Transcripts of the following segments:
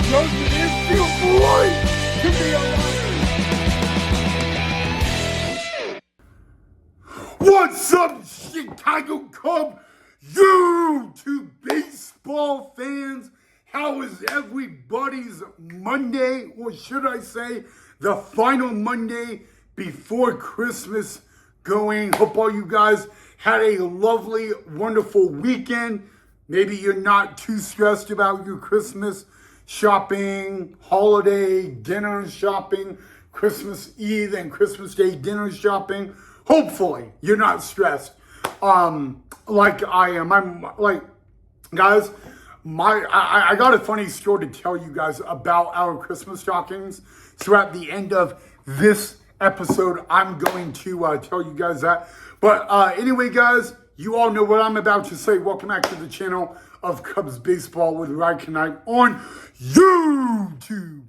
Doesn't it feel great to be alive? What's up, Chicago Cub YouTube baseball fans? How is everybody's Monday, or should I say the final Monday before Christmas going? Hope all you guys had a lovely, wonderful weekend. Maybe you're not too stressed about your Christmas shopping, holiday dinner shopping, Christmas Eve and Christmas Day dinner shopping. Hopefully you're not stressed like I am. I'm like, guys, I got a funny story to tell you guys about our Christmas stockings. So at the end of this episode, I'm going to tell you guys that. But anyway, guys, you all know what I'm about to say. Welcome back to the channel of Cubs Baseball with Ryan Knight on YouTube.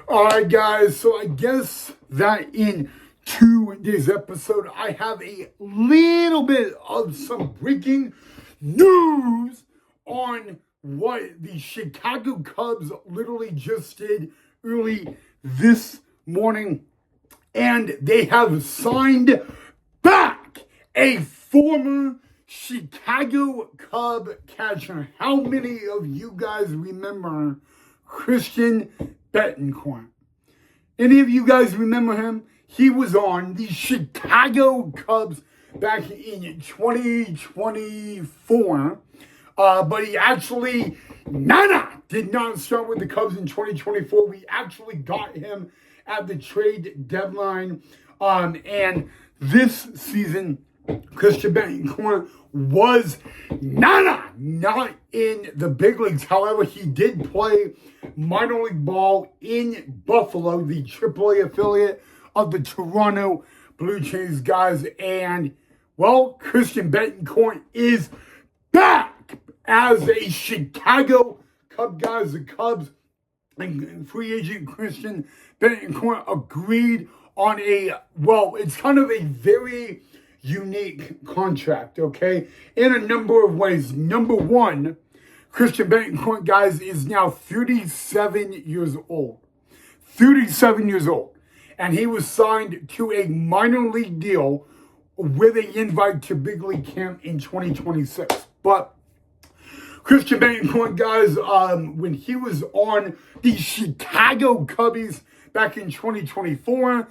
All right, guys, so I guess that in today's episode, I have a little bit of some breaking news on what the Chicago Cubs literally just did early this morning. And they have signed back a former Chicago Cub catcher. How many of you guys remember Christian Betancourt? Any of you guys remember him? He was on the Chicago Cubs back in 2024. But he actually, did not start with the Cubs in 2024. We actually got him at the trade deadline. And this season, Christian Betancourt was not in the big leagues. However, he did play minor league ball in Buffalo, the AAA affiliate of the Toronto Blue Jays, guys. And, well, Christian Betancourt is back as a Chicago Cub, guys. The Cubs and free agent Christian Betancourt agreed on it's kind of a very unique contract, okay? In a number of ways. Number one, Christian Betancourt, guys, is now 37 years old. 37 years old. And he was signed to a minor league deal with an invite to big league camp in 2026. But Christian Betancourt, guys, when he was on the Chicago Cubbies back in 2024,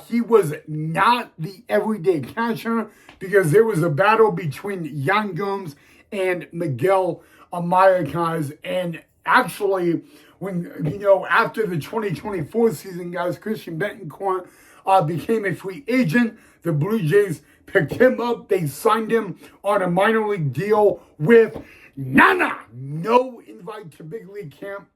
he was not the everyday catcher because there was a battle between Yan Gomes and Miguel Amaya, guys. And actually, after the 2024 season, guys, Christian Betancourt became a free agent. The Blue Jays picked him up. They signed him on a minor league deal with no invite to big league camp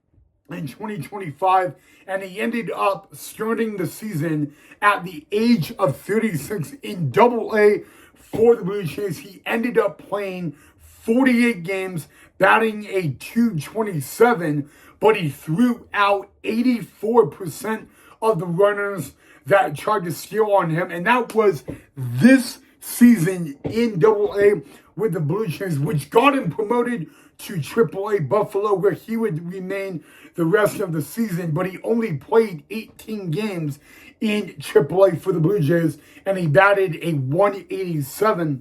in 2025, and he ended up starting the season at the age of 36 in Double-A for the Blue Jays. He ended up playing 48 games, batting a .227, but he threw out 84% of the runners that tried to steal on him, and that was this season in Double-A with the Blue Jays, which got him promoted to AAA Buffalo, where he would remain the rest of the season. But he only played 18 games in AAA for the Blue Jays, and he batted a .187.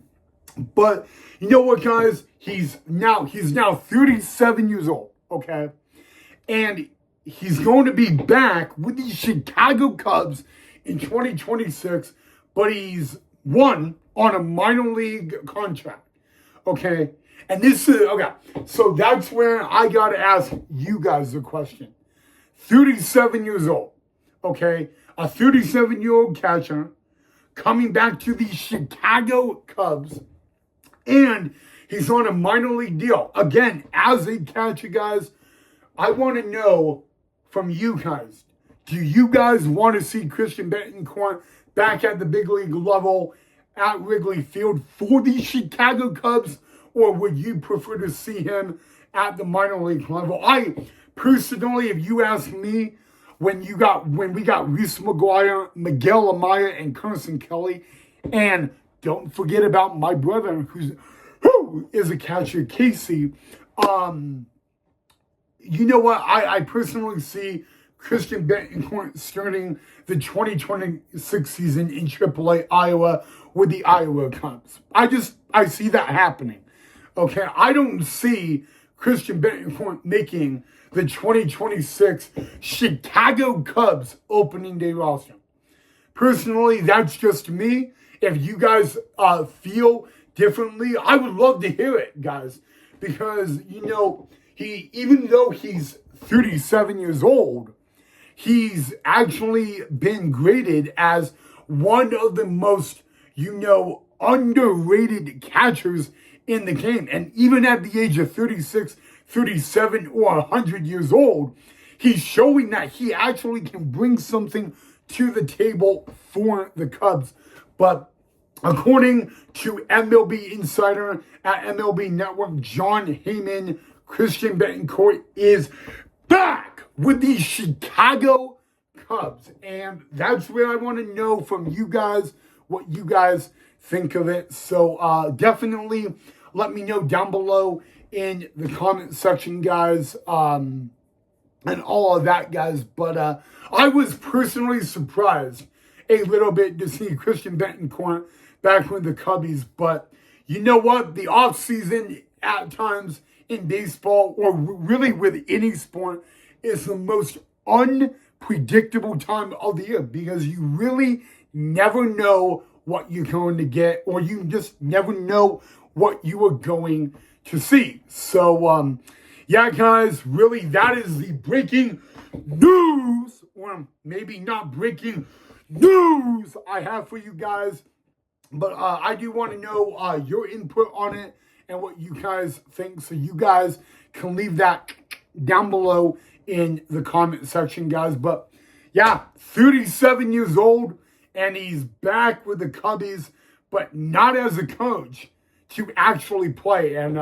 But you know what, guys? He's now 37 years old, okay? And he's going to be back with the Chicago Cubs in 2026, but he's on a minor league contract, okay? And this is, okay, so that's where I got to ask you guys the question. 37 years old, okay? A 37-year-old catcher coming back to the Chicago Cubs, and he's on a minor league deal. Again, as a catcher, guys, I want to know from you guys, do you guys want to see Christian Betancourt back at the big league level at Wrigley Field for the Chicago Cubs? Or would you prefer to see him at the minor league level? I personally, if you ask me, when we got Reese McGuire, Miguel Amaya, and Carson Kelly, and don't forget about my brother who is a catcher, Casey. you know what? I personally see Christian Betancourt starting the 2026 season in AAA Iowa with the Iowa Cubs. I see that happening. Okay, I don't see Christian Betancourt making the 2026 Chicago Cubs opening day roster. Personally, that's just me. If you guys feel differently, I would love to hear it, guys. Because, even though he's 37 years old, he's actually been graded as one of the most, underrated catchers in the game. And even at the age of 36, 37, or 100 years old, he's showing that he actually can bring something to the table for the Cubs. But according to MLB Insider at MLB Network, Jon Heyman, Christian Betancourt is back with the Chicago Cubs. And that's where I want to know from you guys what you guys think of it. So definitely let me know down below in the comment section, guys, and all of that, guys. But I was personally surprised a little bit to see Christian Betancourt back with the Cubbies. But you know what? The offseason at times in baseball, or really with any sport, is the most unpredictable time of the year because you really never know what you're going to get, or you just never know what you are going to see. So, yeah, guys, really, that is the breaking news, or maybe not breaking news I have for you guys. But I do want to know your input on it and what you guys think. So you guys can leave that down below in the comment section, guys. But yeah, 37 years old, and he's back with the Cubbies, but not as a coach, to actually play. And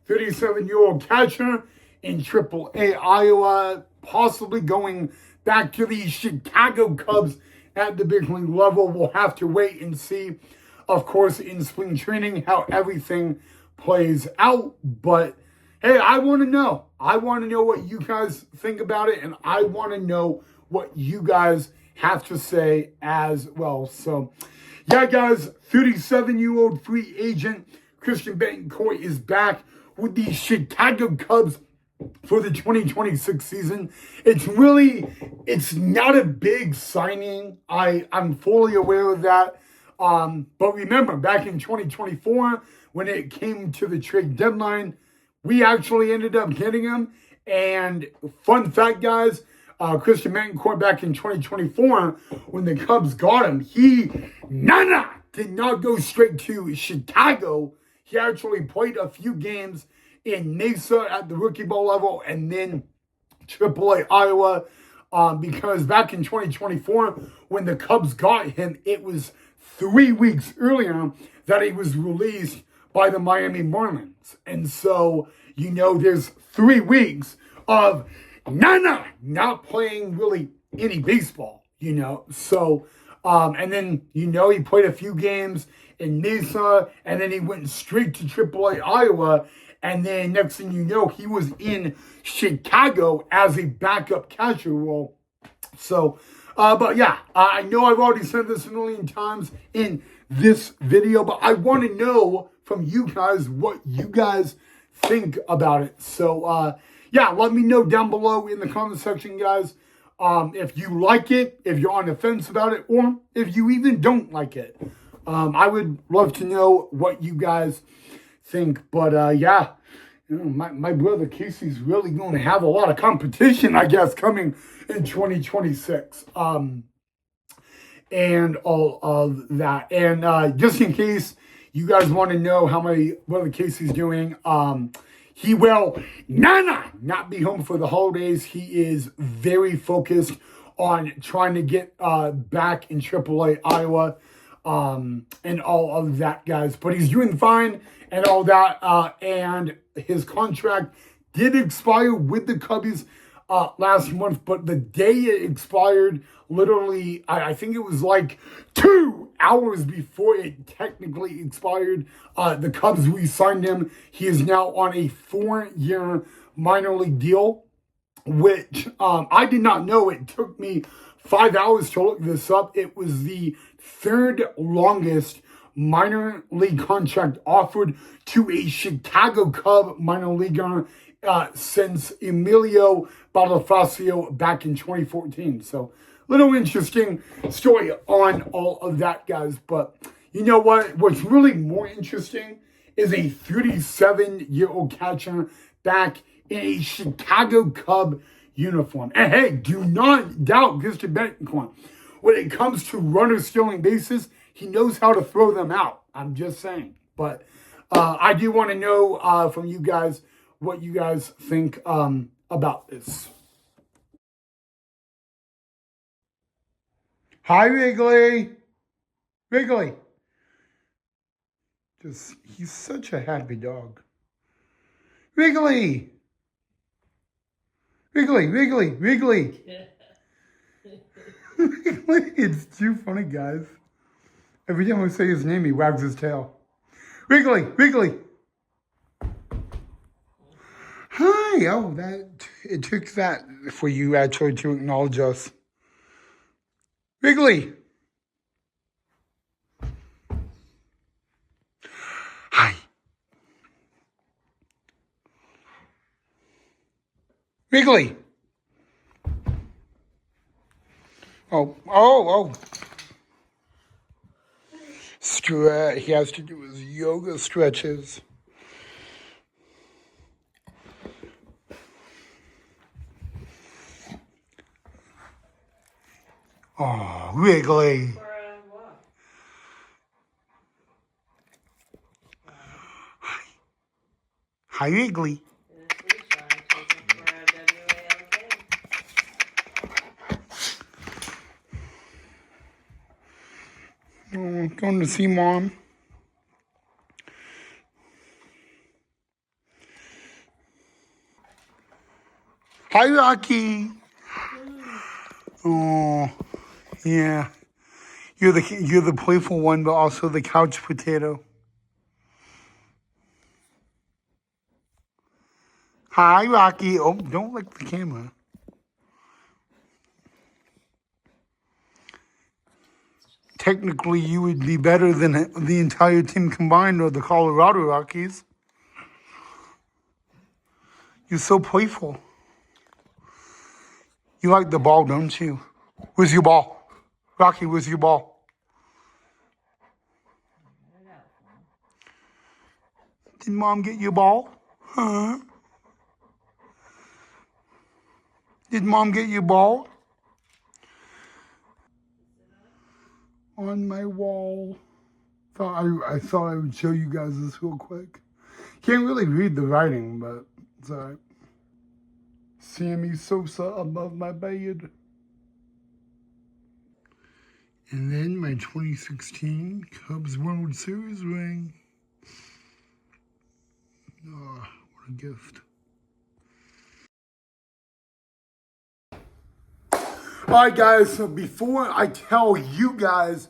37-year-old catcher in AAA Iowa, possibly going back to the Chicago Cubs at the big league level. We'll have to wait and see, of course, in spring training, how everything plays out. But hey, I want to know. I want to know what you guys think about it, and I want to know what you guys have to say as well. So, yeah, guys, 37-year-old free agent Christian Betancourt is back with the Chicago Cubs for the 2026 season. It's not a big signing. I'm fully aware of that. But remember, back in 2024, when it came to the trade deadline, we actually ended up getting him. And fun fact, guys, Christian Betancourt back in 2024, when the Cubs got him, he did not go straight to Chicago. He actually played a few games in Mesa at the rookie ball level, and then AAA Iowa, because back in 2024, when the Cubs got him, it was 3 weeks earlier that he was released by the Miami Marlins. And so, there's 3 weeks of not playing really any baseball, So, and then, he played a few games in Mesa, and then he went straight to AAA Iowa. And then next thing you know, he was in Chicago as a backup catcher role. So, but yeah, I know I've already said this a million times in this video, but I want to know from you guys what you guys think about it. So, yeah, let me know down below in the comment section, guys, if you like it, if you're on the fence about it, or if you even don't like it. I would love to know what you guys think. But yeah, my brother Casey's really going to have a lot of competition, I guess, coming in 2026. And all of that. And just in case you guys want to know how my brother Casey's doing, he will not be home for the holidays. He is very focused on trying to get back in AAA Iowa. And all of that, guys. But he's doing fine and all that. And his contract did expire with the Cubbies last month. But the day it expired, literally, I think it was like 2 hours before it technically expired, the Cubs re-signed him. He is now on a 4-year minor league deal. which I did not know. It took me 5 hours to look this up. It was the third longest minor league contract offered to a Chicago Cub minor leaguer since Emilio Bonifacio back in 2014. So, little interesting story on all of that, guys. But you know what? What's really more interesting is a 37-year-old catcher back in a Chicago Cub uniform. And hey, do not doubt Mr. Betancourt. When it comes to runners stealing bases, he knows how to throw them out. I'm just saying. But I do want to know from you guys what you guys think about this. Hi, Wrigley. Wrigley. He's such a happy dog. Wrigley. Wrigley, Wrigley, Wrigley. Wrigley, it's too funny, guys. Every time I say his name, he wags his tail. Wrigley, Wrigley. Hi. Oh, it took that for you actually to acknowledge us. Wrigley. Hi. Wrigley. Oh. He has to do his yoga stretches. Oh, Wrigley. Hi, Wrigley. Oh, going to see Mom. Hi, Rocky. Oh, yeah. You're the playful one, but also the couch potato. Hi, Rocky. Oh, don't lick the camera. Technically, you would be better than the entire team combined or the Colorado Rockies. You're so playful. You like the ball, don't you? Where's your ball? Rocky, where's your ball? Did Mom get your ball? Huh? Did Mom get your ball? On my wall. I thought I would show you guys this real quick. Can't really read the writing, but it's alright. Sammy Sosa above my bed. And then my 2016 Cubs World Series ring. Oh, what a gift. Alright guys, so before I tell you guys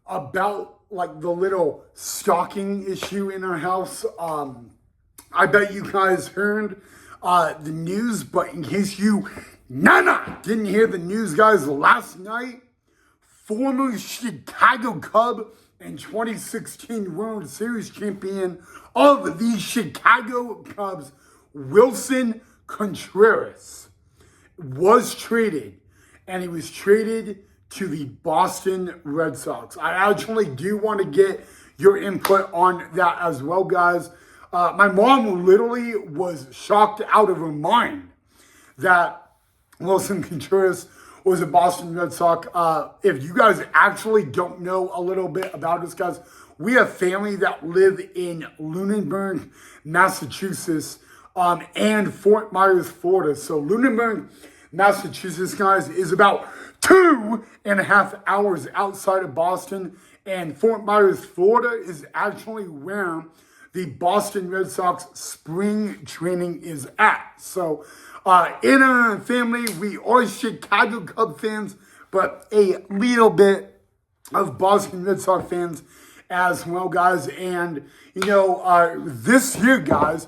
about like the little stalking issue in our house, I bet you guys heard the news, but in case you didn't hear the news, guys, last night, former Chicago Cub and 2016 World Series champion of the Chicago Cubs, Wilson Contreras, was traded, and he was traded to the Boston Red Sox. I actually do want to get your input on that as well, guys. My mom literally was shocked out of her mind that Wilson Contreras was a Boston Red Sox. If you guys actually don't know a little bit about us, guys, we have family that live in Lunenburg, Massachusetts, and Fort Myers, Florida. So Lunenburg, Massachusetts, guys, is about 2.5 hours outside of Boston, and Fort Myers, Florida is actually where the Boston Red Sox spring training is at. So in our family, we are Chicago Cub fans, but a little bit of Boston Red Sox fans as well, guys. And, this year, guys,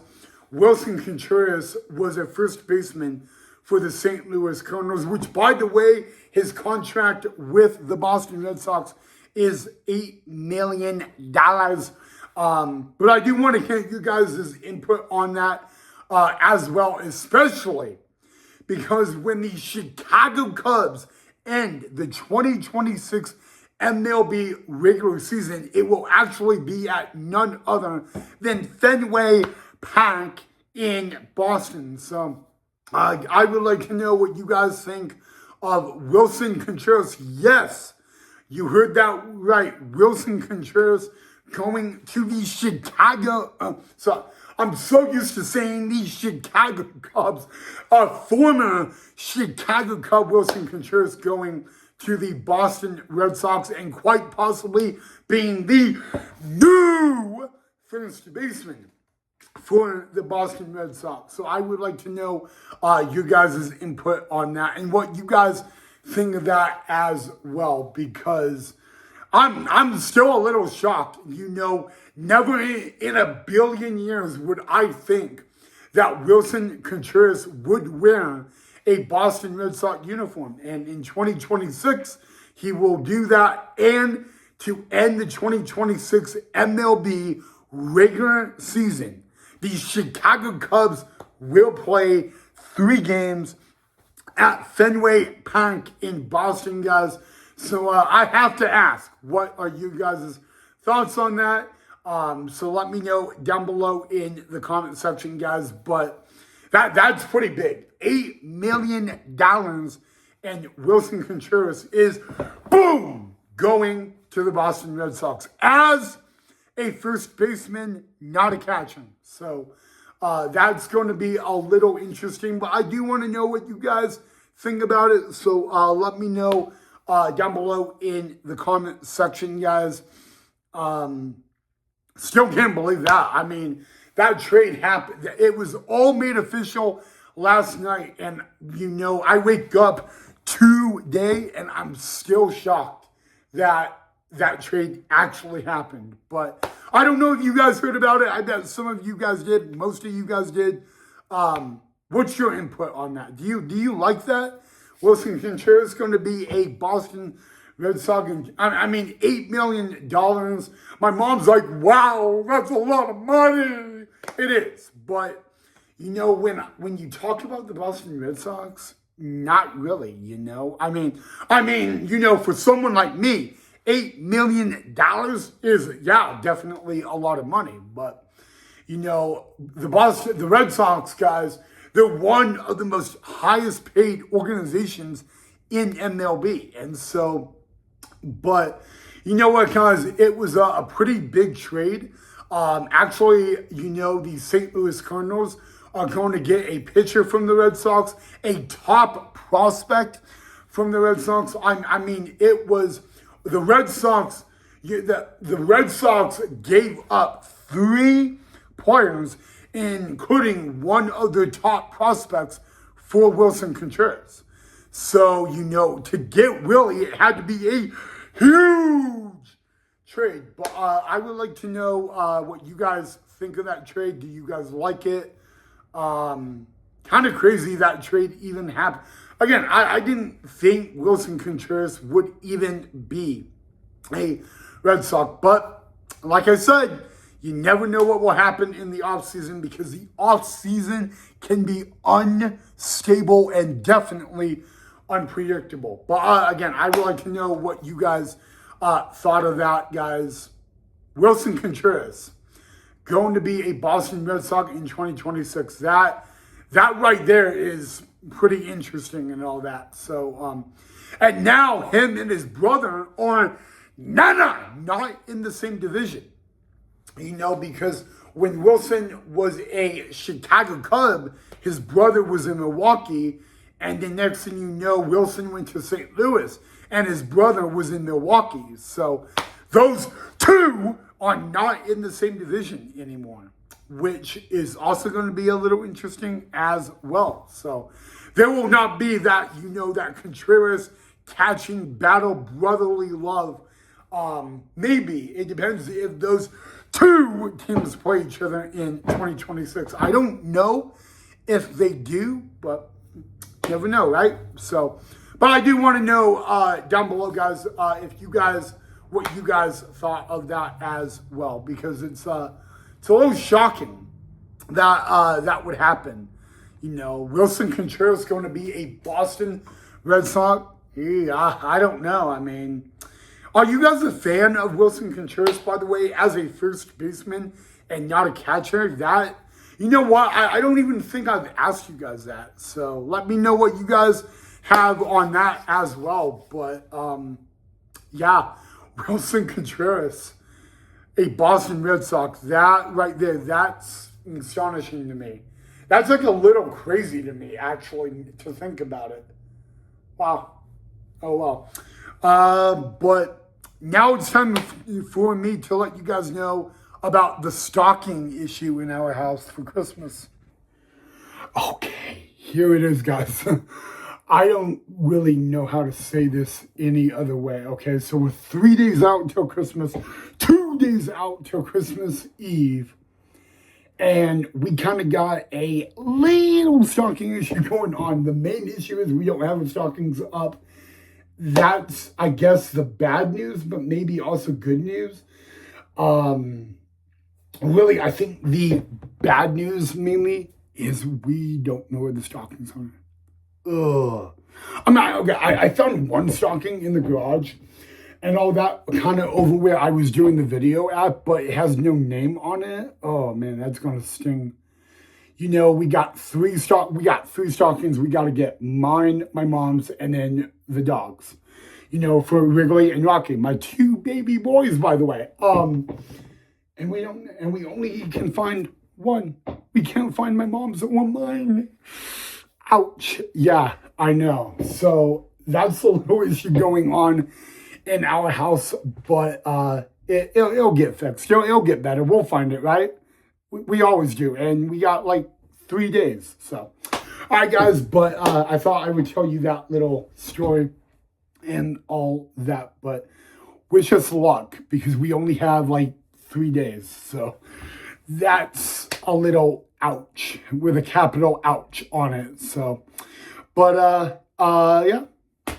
Wilson Contreras was a first baseman for the St. Louis Cardinals, which, by the way, his contract with the Boston Red Sox is $8 million. But I do want to get you guys' input on that as well, especially because when the Chicago Cubs end the 2026 MLB regular season, it will actually be at none other than Fenway Park in Boston. So I would like to know what you guys think of Willson Contreras. Yes, you heard that right. Willson Contreras going to the Chicago. I'm so used to saying the Chicago Cubs. Former Chicago Cub Willson Contreras going to the Boston Red Sox and quite possibly being the new first baseman for the Boston Red Sox. So I would like to know your guys' input on that and what you guys think of that as well, because I'm still a little shocked. Never in a billion years would I think that Willson Contreras would wear a Boston Red Sox uniform. And in 2026, he will do that. And to end the 2026 MLB regular season, the Chicago Cubs will play 3 games at Fenway Park in Boston, guys. So I have to ask, what are you guys' thoughts on that? So let me know down below in the comment section, guys. But that's pretty big. $8 million, and Willson Contreras is, boom, going to the Boston Red Sox as a first baseman, not a catcher. So that's going to be a little interesting, but I do want to know what you guys think about it. So let me know down below in the comment section, guys. Still can't believe that. I mean, that trade happened. It was all made official last night, and I wake up today and I'm still shocked that that trade actually happened. But I don't know if you guys heard about it. I bet some of you guys did. Most of you guys did. What's your input on that? Do you like that? Willson Contreras is going to be a Boston Red Sox. I mean, $8 million. My mom's like, wow, that's a lot of money. It is. But, when you talk about the Boston Red Sox, not really, I mean, for someone like me, $8 million is, definitely a lot of money. But, the Red Sox, guys, they're one of the most highest paid organizations in MLB. And so, but you know what, guys, it was a pretty big trade. Actually, the St. Louis Cardinals are going to get a pitcher from the Red Sox, a top prospect from the Red Sox. I mean, it was the Red Sox. The Red Sox gave up 3 players, including one of their top prospects for Willson Contreras. So, to get Willie, it had to be a huge trade. But I would like to know what you guys think of that trade. Do you guys like it? Kind of crazy that trade even happened. Again, I didn't think Willson Contreras would even be a Red Sox. But like I said, you never know what will happen in the offseason, because the offseason can be unstable and definitely unpredictable. But again, I would like to know what you guys thought of that, guys. Willson Contreras going to be a Boston Red Sox in 2026. That right there is pretty interesting and all that. So, and now him and his brother are not in the same division. Because when Willson was a Chicago Cub, his brother was in Milwaukee, and the next thing you know, Willson went to St. Louis, and his brother was in Milwaukee. So those 2 are not in the same division anymore, which is also going to be a little interesting as well. So there will not be that, that Contreras catching battle, brotherly love. Maybe it depends if those 2 teams play each other in 2026. I don't know if they do, but never know, right? So, but I do want to know down below, guys, if you guys, what you guys thought of that as well, because it's a little shocking that that would happen. You know, Wilson Contreras going to be a Boston Red Sox. Yeah, I don't know. I mean, are you guys a fan of Wilson Contreras, by the way, as a first baseman and not a catcher? That, you know what? I don't even think I've asked you guys that. So let me know what you guys have on that as well. But yeah, Wilson Contreras, a Boston Red Sox, that right there, that's astonishing to me. That's like a little crazy to me, actually, to think about it. Wow. Oh, well. But now it's time for me to let you guys know about the stocking issue in our house for Christmas. Okay, here it is, guys. I don't really know how to say this any other way, okay? So we're 3 days out until Christmas, 2 days out till Christmas Eve. And we kind of got a little stocking issue going on. The main issue is we don't have the stockings up. That's, I guess, the bad news, but maybe also good news. Really, I think the bad news mainly is we don't know where the stockings are. Ugh. I'm not, okay, I found one stocking in the garage and all that, kind of over where I was doing the video at, but it has no name on it. Oh man, that's gonna sting. You know, we got three stockings. We got to get mine, my mom's, and then the dogs. You know, for Wrigley and Rocky, my 2 baby boys, by the way. And we only can find one. We can't find my mom's or mine. Ouch. Yeah, I know. So that's a little issue going on in our house, but it'll get fixed. It'll get better. We'll find it, right? We always do, and we got like 3 days. So, all right, guys, but I thought I would tell you that little story and all that, but wish us luck because we only have like 3 days. So that's a little ouch with a capital ouch on it. So, but yeah.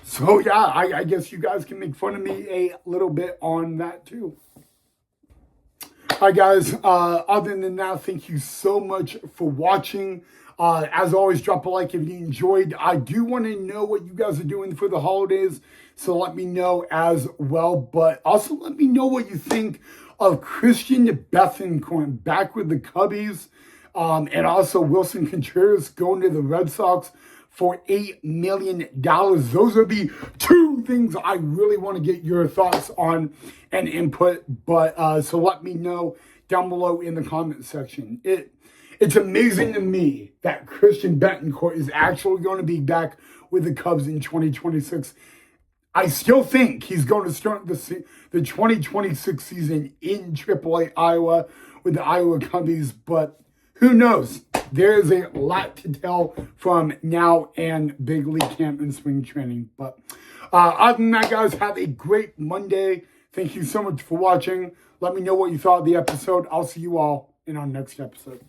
So yeah, I guess you guys can make fun of me a little bit on that too. Hi guys, other than that, thank you so much for watching. As always, drop a like if you enjoyed. I do want to know what you guys are doing for the holidays, so let me know as well. But also let me know what you think of Christian Bethancourt back with the Cubbies, and also Wilson Contreras going to the Red Sox for $8 million. Those are the 2 things I really want to get your thoughts on and input. But so let me know down below in the comment section. It's amazing to me that Christian Bethancourt is actually going to be back with the Cubs in 2026. I still think he's going to start the 2026 season in AAA Iowa with the Iowa Cubbies, but who knows? There is a lot to tell from now and big league camp and spring training. But other than that, guys, have a great Monday. Thank you so much for watching. Let me know what you thought of the episode. I'll see you all in our next episode.